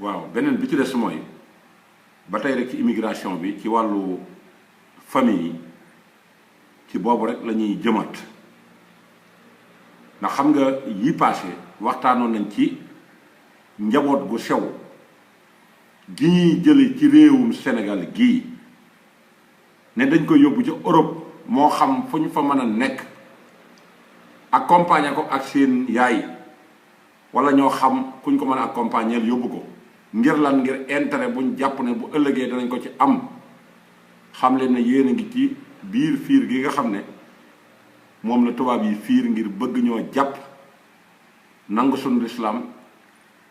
waaw beneen bi ci des mooy ba tey rek ci immigration bi ci wàllu famille yi ci boobu rek la ñuy jëmaat ndax xam nga yi passé waxtaanoon nañ ci njaboot gu sew gi ñuy jële ci réewum Sénégal gii ne dañ ko yóbbu ci Europe moo xam fu ñu fa mën a nekk accompagner ko ak seen yaay wala ñoo xam kuñ ko mën a accompagner yóbbu ko ngir lan ngir intérêt buñ jàpp ne bu ëllëgee danañ ko ci am xam leen ne yéen a ngi ci biir fiir gi nga xam ne moom la tubaab yi fiir ngir bëgg ñoo jàpp nangu sunu lislaam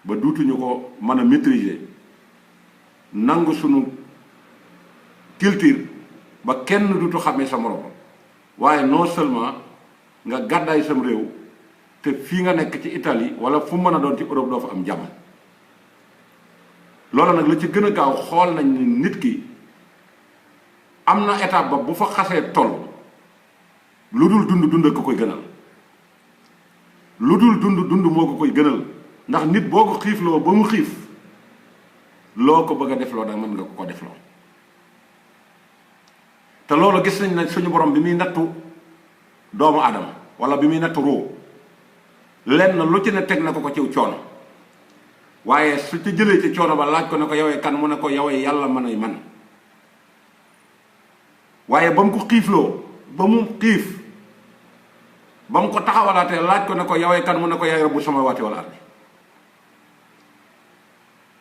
ba duutuñu ko mën a maîtriser nangu sunu culture ba kenn duutu xamee sa morom waaye non seulement nga gàddaay sam réew te fii nga nekk ci Italie wala fu mën a doon ci Europe doo fa am jàmm loolu nag la ci gën a gaaw xool nañ ni nit ki am na étape ba bu fa xasee toll lu dul dund ko koy gënal lu dul dund moo ko koy gënal ndax nit boo ko xiifloo ba mu xiif loo ko bëgg a defloo da mën nga ko defloo te loolu gis nañ ne suñu borom bi muy nattu doomu aadama wala bi muy nattu ruu lenn lu ci ne teg na ko ko ciw coono waaye su ci jëlee ci coono ba laaj ko ne ko yowee kan mu ne ko yowee yàlla mën ay man waaye ba mu ko xiifloo ba mu xiif ba mu ko taxawalaatee laaj ko ne ko yowee kan mu ne ko yaay rabbu samaawaati wal ardi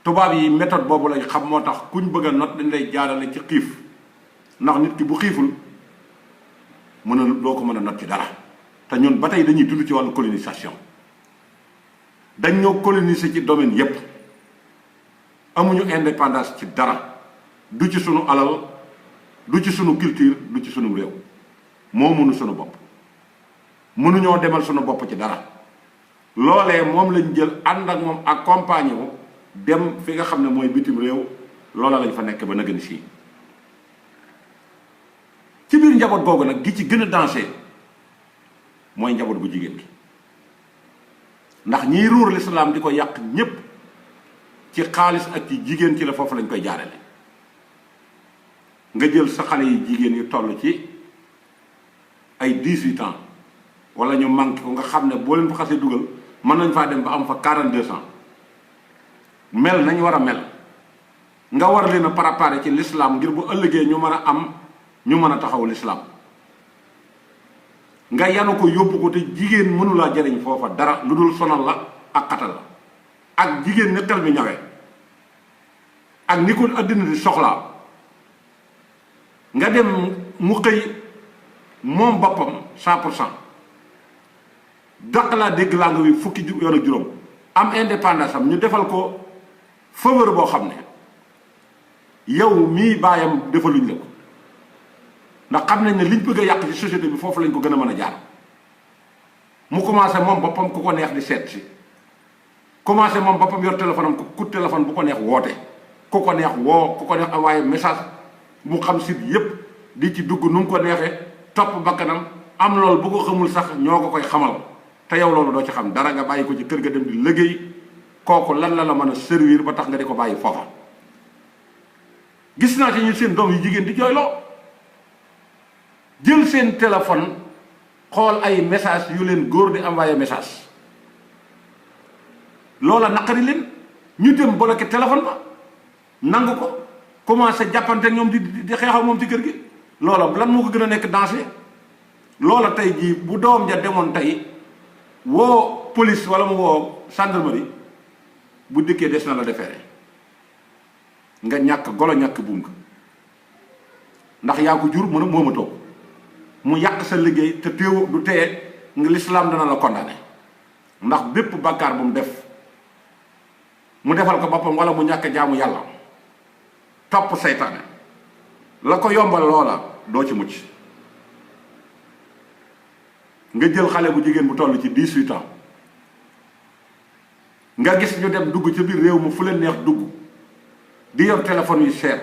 tubaab yi méthode boobu lañ xam moo tax kuñ bëgg a not dañ lay jaarale ci xiif ndax nit ki bu xiiful mën a doo ko mën a not ci dara te ñun ba tey dañuy dund ci wàllu colonisation dañ ñoo coloniser ci domaine yépp amuñu indépendance ci dara du ci sunu alal du ci sunu culture du ci sunu réew moo mënu sunu bopp mënuñoo demal sunu bopp ci dara loolee moom lañ jël ànd ak moom accompagner wu dem fi nga xam ne mooy bitim réew loola lañ fa nekk ba nëgën sii ci biir njaboot googu nag gi ci gën a danger mooy njaboot gu jigéen gi ndax ñiy ruur lislaam di ko yàq ñépp ci xaalis ak ci jigéen ci la foofu lañ koy jaarale nga jël sa xale yi jigéen yi toll ci ay 18 ans wala ñu manqué ko nga xam ne boo leen fa xasee dugal mën nañ faa dem ba am fa 42 ans mel nañ war a mel nga war leen a préparer ci lislaam ngir bu ëllëgee ñu mën a am ñu mën a taxaw lislaam nga yanu ko yóbbu ko te jigéen mënulaa jariñ foofa dara lu dul sonal la ak xatal la ak jigéen ne tel mi ñawee ak ni ko àddina di soxlaa nga dem mu xëy moom boppam 100% daq laa dégg laa nga wi fukki yoon ak juróom am indépendance am ñu defal ko faveur boo xam ne yow mii baayam defaluñ la ko ndax xam nañ ne liñ bëgg a yàq ci société bi foofu lañ ko gën a mën a jaar mu commencé moom boppam ku ko neex di seet si commencé moom boppam yor téléphone am ku téléphone bu ko neex woote ku ko neex woo ku ko neex envoyé message mu xam site yépp di ci dugg nu mu ko neexee topp bakkanam am loolu bu ko xamul sax ñoo ko koy xamal te yow loolu doo ci xam dara nga bàyyi ko ci kër ga dem di liggéey kooku lan la mën a servir ba tax nga di ko bàyyi foofa gis naa ci ñu seen doom yu jigéen di jooyloo jël seen téléphone xool ay message yu leen góor di envoyé message loola naqari leen ñu dem bloqué téléphone ba nangu ko commencé jàppante ñoom di xeexaw moom ci kër gi loola lan moo ko gën a nekk danger loola tey jii bu doom ja demoon tey woo police wala mu woo gendarmerie bu dikkee des na la defeere nga ñàkk golo ñàkk buum nga ndax yaa ko jur mën a moomatoo mu yàq sa liggéey te téew du teye nga lislaam dana la condamné ndax bépp bàkkaar bu mu def mu defal ko boppam wala mu ñàkk jaamu yàlla topp seytaane la ko yombal loola doo ci mucc nga jël xale bu jigéen bu toll ci 18 ans nga gis ñu dem dugg ci biir réew mu fu leen neex dugg di yor téléphone yu cher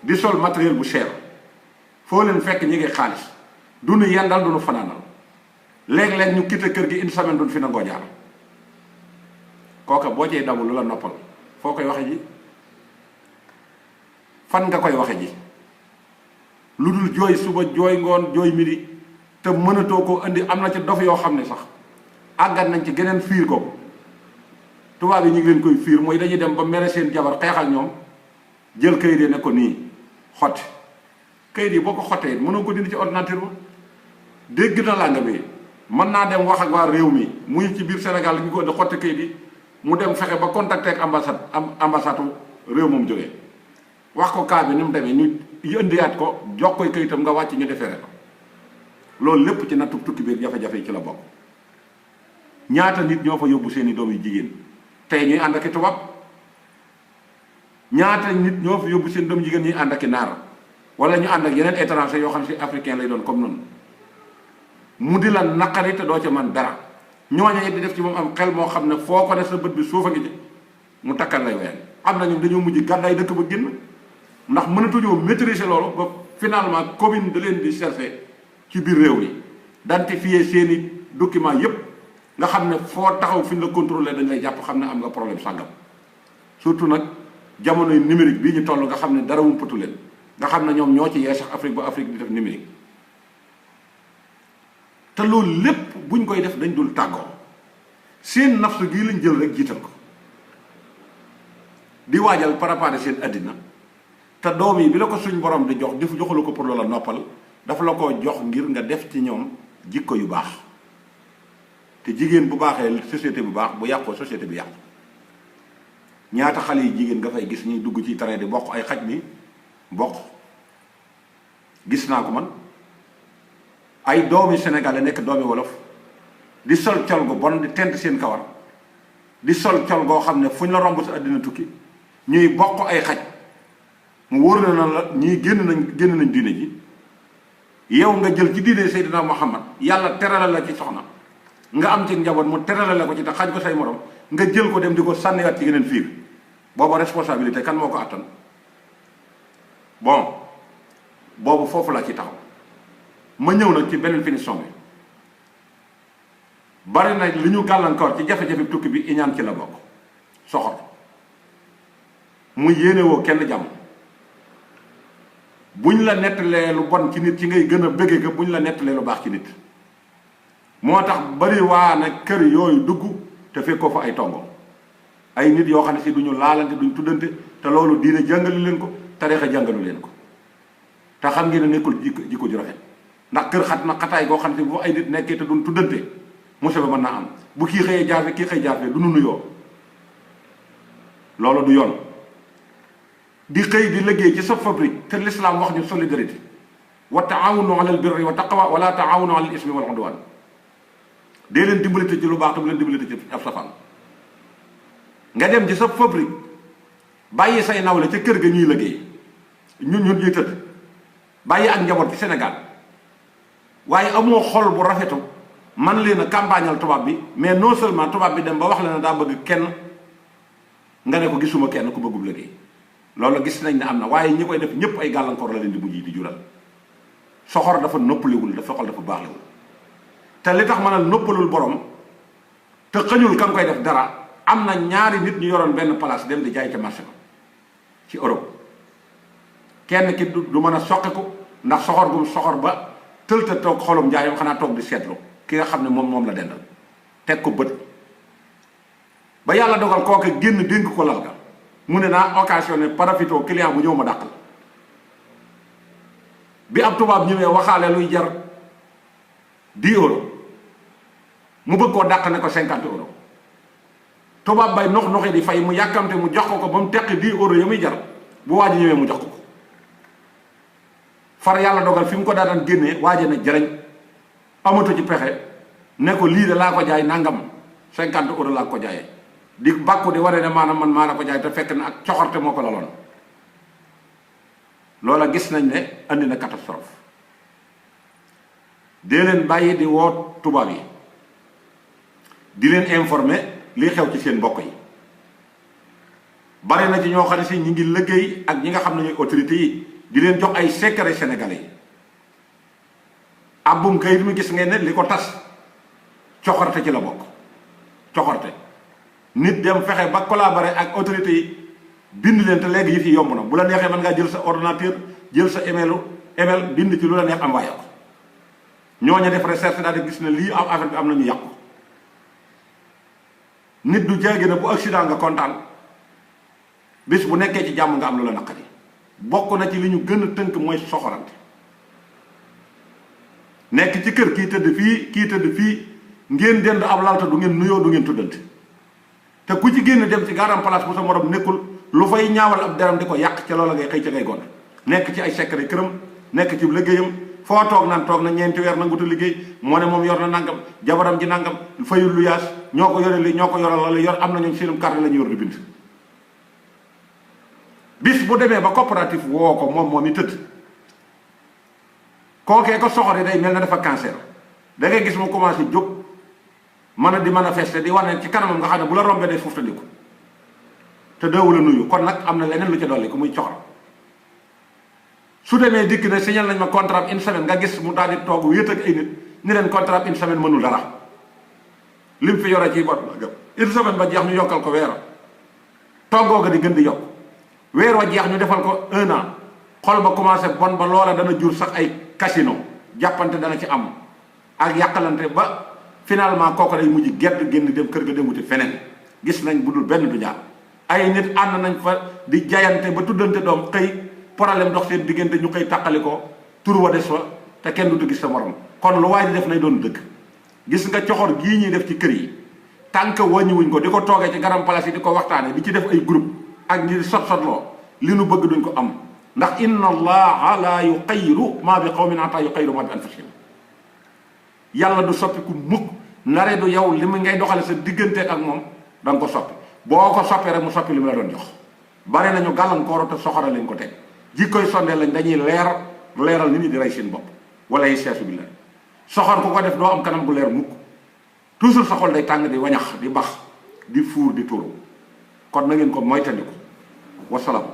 di sol matériel bu cher foo leen fekk ñi ngi xaalis du nu yendal du nu fanaanal léeg-léeg ñu quitté kër gi une semaine duñ fi nangoo jaar kooka boo cee dabu lu la noppal foo koy waxe ji fan nga koy waxe ji lu dul jooy suba jooy ngoon jooy midi te mënatoo ko indi. am na ci dof yoo xam ne sax àggat nañ ci geneen fiir ko tubaab yi ñu ngi leen koy fiir mooy dañuy dem ba mere seen jabar xeex ak ñoom jël kayit yi ne ko nii xotti kayit yi boo ko xottee mënoo ko dindi ci ordinateur ba. dégg na langa bi mën naa dem wax ak waa réew mi muy ci biir Sénégal ñu ko indi xotti kayit yi mu dem fexe ba contacter ak ambassade réew moom jógee wax ko cas bi ni mu demee ñu indiwaat ko jox koy kayitam nga wàcc ñu defeere ko. loolu lépp ci nattu tukki biir jafe-jafe yi ci la bokk. ñaata nit ñoo fa yóbbu seeni doom yu jigéen tey ñuy ànd ak i tubaab ñaata nit ñoo fa yóbbu seen doom jigéen ñuy ànd ak i naar wala ñu ànd ak yeneen étranger yoo xam si africain lay doon comme noonu mu di la naqari te doo ca man dara. ñooña it di def ci moom am xel moo xam ne foo ko ne sa bët bi suufa ngi ci mu takkal lay ween. am na ñoom dañoo mujj gàddaay dëkk ba génn ndax mënatuñoo maîtriser loolu ba finalement commune da leen di chercher ci biir réew mi identifier seeni documents yépp nga xam ne foo taxaw fi ñu la contrôler dañ lay jàpp xam ne am nga problème sàngam. surtout nag jamonoy numérique bii ñu toll nga xam ne dara wumpatu leen nga xam ne ñoom ñoo ci yee sax Afrique ba Afrique di def numérique te loolu lépp buñ koy def dañ dul tàggoo seen nafsu gii lañ jël rek jiital ko di waajal préparer seen àddina te doom yi bi la ko suñ borom di jox def joxalu ko pour loola noppal dafa la ko jox ngir nga def ci ñoom jikko yu baax te jigéen bu baaxee société bu baax bu yàqoo société bi yàqu. ñaata xale yi jigéen nga fay gis ñuy dugg ci train di bokk ay xaj mi bokk gis naa ko man ay doomi Sénégal la nekk doomi wolof di sol col gu bon di tent seen kawar di sol col goo xam ne fu ñu la romb sa àddina tukki ñuy bokk ay xaj mu wóor na la ñii génn nañ diine ji yow nga jël ci diine Seydina Muhammad yàlla terale la ci soxna nga am ci njaboot mu terale la ko ci te xaj ko say morom nga jël ko dem di ko sànniwaat ci geneen fiir booba responsabilité kan moo ko attan. bon boobu foofu laa ci taxaw ma ñëw nag ci beneen finition bi bari na li ñu gàllankoor ci jafe-jafe tukki bi iñaan ci la bokk soxor mu yéenewoo kenn jàmm buñ la nettalee lu bon ci nit ci ngay gën a bëgge ga buñ la nettalee lu baax ci nit moo tax bari waa na kër yooyu dugg te fekkoo fa ay tongo ay nit yoo xam ne si duñu laalante duñ tuddante te loolu diine jàngalu leen ko tariixa jàngalu leen ko te xam ngeen ne nekkul jikko ju rafet ndax kër xat na xataay goo xam ne si bu ay nit nekkee te duñ tuddante musiba mën naa am bu kii xëyee jaafe kii xëy jaafe du nu nuyoo loolu du yoon di xëy di liggéey ci sa fabrique te l'islam wax ñu solidarité wa taawunu alal birri wa taqwa wala taawunu alal ismi wal udwan dee leen dimbalite ci lu baax te bu leen dimbalite ci ab safaan nga dem ci sa fabrique bàyyi say nawle ca kër ga ñuy liggéey ñun ñuy tëdd bàyyi ak njaboot ci Sénégal waaye amoo xol bu rafetu man leen a campagnal tubaab bi mais non seulement tubaab bi dem ba wax la ne daa bëgg kenn nga ne ko gisuma kenn ku bëggub liggéey loolu gis nañ ne am na waaye ñi koy def ñëpp ay gàllankoor la leen di mujj di jural soxor dafa noppaliwul dafa xol dafa baaxlewul te li tax mën a noppalul borom te xëñul ka nga koy def dara am na ñaari nit ñu yoroon benn place dem di jaay ca marché ba ci Europe kenn ki du mën a soqiku ndax soxor gum soxor ba tëlta toog xolum jaayam xanaa toog di seetlu ki nga xam ne moom la dendal teg ko bët ba yàlla dogal kooke génn dénk ko lal ga mu ne naa occasionné parafito client bu ñëw ma dàqal bi ab tubaab ñëwee waxaale luy jar 10 euros mu bëgg koo dàq ne ko 50 euros tubaab bay nox di fay mu yàkkamte mu jox ko ba mu teqi 10 euros ya muy jar bu waa ji ñëwee mu jox ko far yàlla dogal fi mu ko daan génnee waaje ne jërëñ amatu ci pexe ne ko lii de laa ko jaay nangam 50 euros laa ko jaayee di bàkku di waree ne maanaam man maa la ko jaay te fekk na ak coxorte moo ko laloon loola gis nañ ne andi na catastrophe dee leen bàyyi di woo tubaab yi di leen informer li xew ci seen mbokk yi bari na ci ñoo xam ne si ñi ngi liggéey ak ñi nga xam ne ñooy autorités yi di leen jox ay secret sénégalais yi abum kayit mi gis ngeen ne li ko tas coxorte ci la bokk coxorte nit dem fexe ba collaborer ak autorités yi bind leen te léegi yi fi yomb na bu la neexee mën ngaa jël sa ordinateur jël sa email bind ci lu la neex envoyé ko ñooñu def recherche daal di gis ne lii am affaire bi am na ñu yàqu nit du jaage na bu accident nga kontaan bis bu nekkee ci jàmm nga am lu la naqari bokk na ci li ñu gën a tënk mooy soxorante nekk ci kër kii tëdd fii ngeen dend ab lalta du ngeen nuyoo du ngeen tuddante te ku ci génn dem ci garam place bu sa morom nekkul lu fay ñaawal ab deram di ko yàq ca loola ngay xëy ca ngay gont nekk ci ay secret këram nekk ci liggéeyam foo toog na ñeenti weer nanguta liggéey moo ne moom yor na nangam jabaram ji nangam fayul lu yaas ñoo ko yore li ñoo ko yoral la yor am na ñoom seenum carte la ñu yor di bind bis bu demee ba coopérative woo ko moom i tëdd kookee ko soxori day mel na dafa cancer da ngay gis mu commencé jóg mën a di manifester di wane ci kanamam nga xam ne bu la rombee day fuftandiku te dawul a nuyu kon nag am na leneen lu ca dolli ko muy coxor su demee dikk ne signal nañ ma contrat une semaine nga gis mu daal di toog wéet ak ay nit ni leen contrat une semaine mënul dara lim fi yore ci bor une semaine ba jeex ñu yokkal ko weer toggoo ga di gën di yokk weer wa jeex ñu defal ko 1 an xol ba commencé bon ba loola dana jur sax ay casino jàppante dana ci am ak yàqalante ba finalement kooku day mujj gedd génn dem kër ga dem wuti feneen gis nañ bu dul benn du ñaar ay nit ànd nañ fa di jayante ba tuddante doom xëy problème dox seen diggante ñu xëy tàqali ko tur wa des fa te kenn du gis sa morom kon lu waay di def nay doon dëgg gis nga coxor gii ñuy def ci kër yi tànk wàññiwuñ ko di ko toogee ci garam place yi di ko waxtaane di ci def ay groupe ak ñi sot-sotloo li nu bëgg duñ ko am ndax inna allaha la yuxayyiru ma bi qawmin hatta yuxayyiru ma bi anfusihim yàlla du soppiku mukk nare du yow li mu ngay doxale sa diggante ak moom da nga ko soppi boo ko soppee rek mu soppi li mu la doon jox bari nañu gàllankoor te soxora lañ ko teg jikkoy sondee lañ dañuy leeral nit ñi di rey seen bopp wala yi seesu bi la soxor ku ko def doo am kanam bu leer mukk toujours sa xol day tàng di wañax di bax di fuur di tuuru kon na ngeen ko moytandiku wasalaam